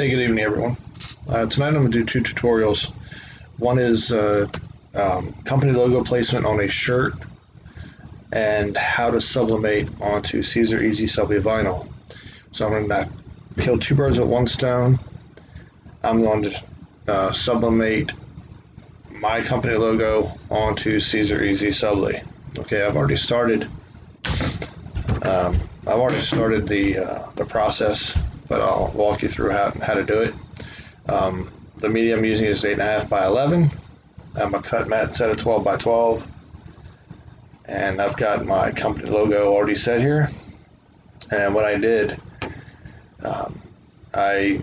Hey, good evening, everyone. Tonight I'm going to do two tutorials. One is company logo placement on a shirt and how to sublimate onto Caesar Easysubli vinyl. So I'm going to kill two birds with one stone. I'm going to sublimate my company logo onto Caesar Easysubli. Okay, I've already started. The process, but I'll walk you through how to do it. The media I'm using is 8.5 by 11. I'm a cut mat set of 12 by 12, and I've got my company logo already set here. And what I did,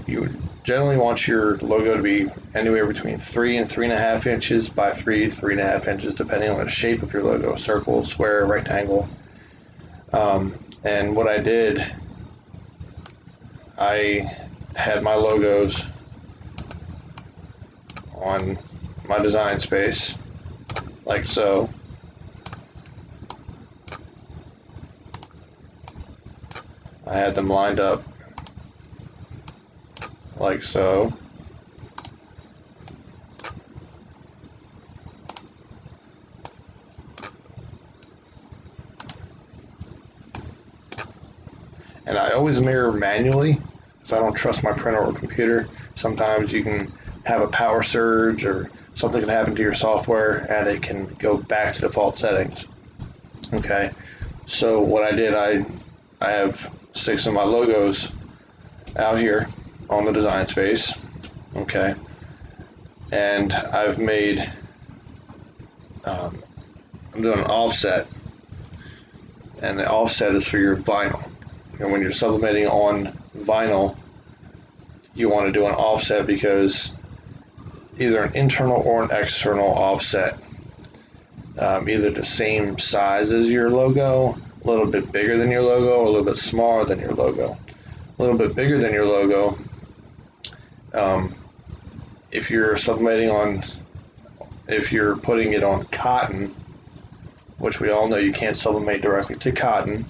you generally want your logo to be anywhere between 3 and 3.5 inches by 3 to 3.5 inches, depending on the shape of your logo: circle, square, rectangle. And what I did, I had my logos on my design space, like so. I had them lined up like so. And I always mirror manually, so I don't trust my printer or computer. Sometimes you can have a power surge or something can happen to your software and it can go back to default settings. Okay, so what I did, I have 6 of my logos out here on the design space. Okay, and I've made, I'm doing an offset, and the offset is for your vinyl. And when you're sublimating on vinyl, you want to do an offset because either an internal or an external offset, either the same size as your logo, a little bit bigger than your logo, or a little bit smaller than your logo. A little bit bigger than your logo, if you're sublimating on, if you're putting it on cotton, which we all know you can't sublimate directly to cotton,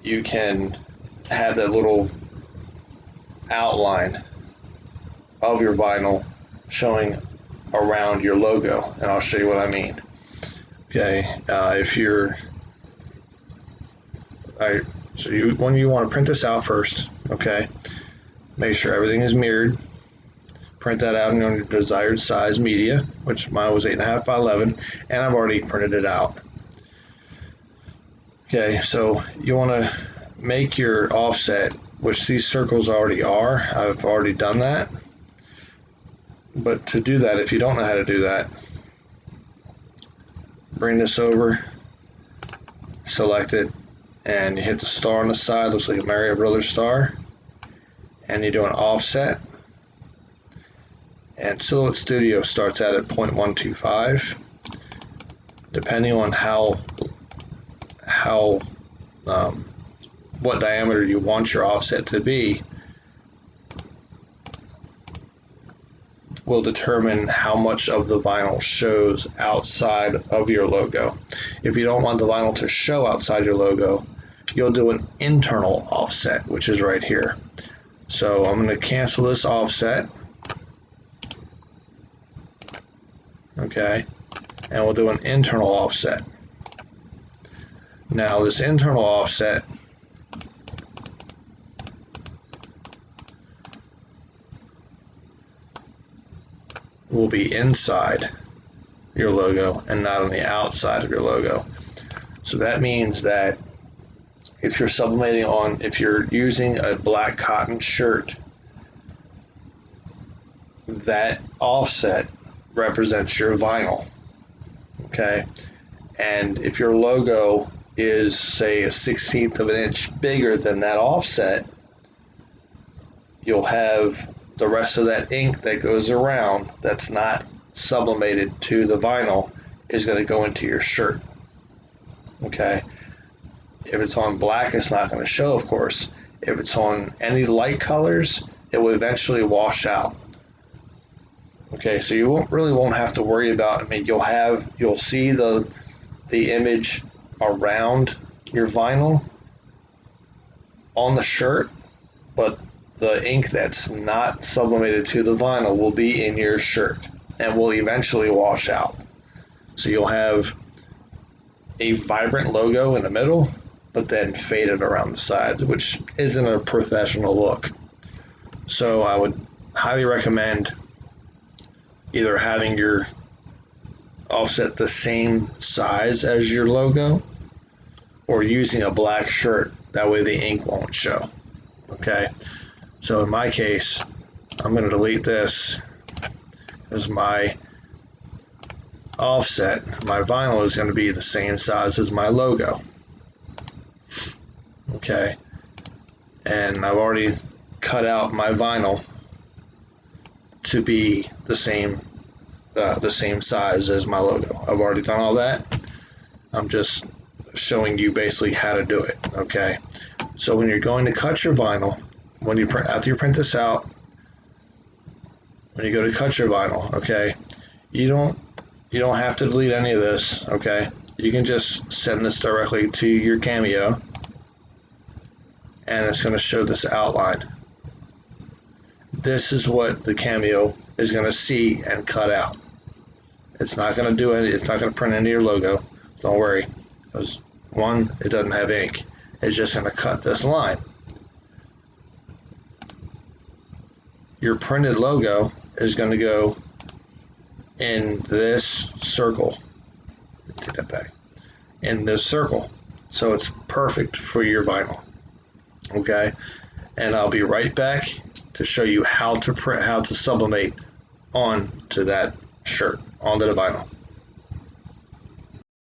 you can have that little outline of your vinyl showing around your logo, and I'll show you what I mean. Okay, when you want to print this out first, okay, make sure everything is mirrored. Print that out in your desired size media, which mine was 8.5 by 11, and I've already printed it out. Okay, so you want to make your offset, which these circles already are. I've already done that. But to do that, if you don't know how to do that, bring this over, select it, and you hit the star on the side, looks like a Mario Brothers star, and you do an offset. And Silhouette Studio starts at 0.125. Depending on what diameter you want your offset to be, will determine how much of the vinyl shows outside of your logo. If you don't want the vinyl to show outside your logo, you'll do an internal offset, which is right here. So I'm going to cancel this offset. Okay, and we'll do an internal offset. Now this internal offset will be inside your logo and not on the outside of your logo. So that means that if you're sublimating on, if you're using a black cotton shirt, that offset represents your vinyl. Okay, and if your logo is, say, 1/16 of an inch bigger than that offset, you'll have the rest of that ink that goes around that's not sublimated to the vinyl is going to go into your shirt. Okay, if it's on black, it's not going to show, of course. If it's on any light colors, it will eventually wash out. Okay, so you won't have to worry about, I mean, you'll see the image around your vinyl on the shirt, but the ink that's not sublimated to the vinyl will be in your shirt and will eventually wash out. So you'll have a vibrant logo in the middle, but then faded around the sides, which isn't a professional look. So I would highly recommend either having your offset the same size as your logo or using a black shirt. That way the ink won't show. Okay, so in my case, I'm going to delete this as my offset. My vinyl is going to be the same size as my logo. Okay, and I've already cut out my vinyl to be the same size as my logo. I've already done all that. I'm just showing you basically how to do it. Okay, so when you're going to cut your vinyl, after you print this out, when you go to cut your vinyl, okay, you don't have to delete any of this. Okay, you can just send this directly to your Cameo, and it's going to show this outline. This is what the Cameo is going to see and cut out. It's not going to do any. It's not going to print any of your logo. Don't worry, because one, it doesn't have ink. It's just going to cut this line. Your printed logo is going to go in this circle. Take that back. In this circle, so it's perfect for your vinyl. Okay, and I'll be right back to show you how to sublimate onto that shirt, onto the vinyl.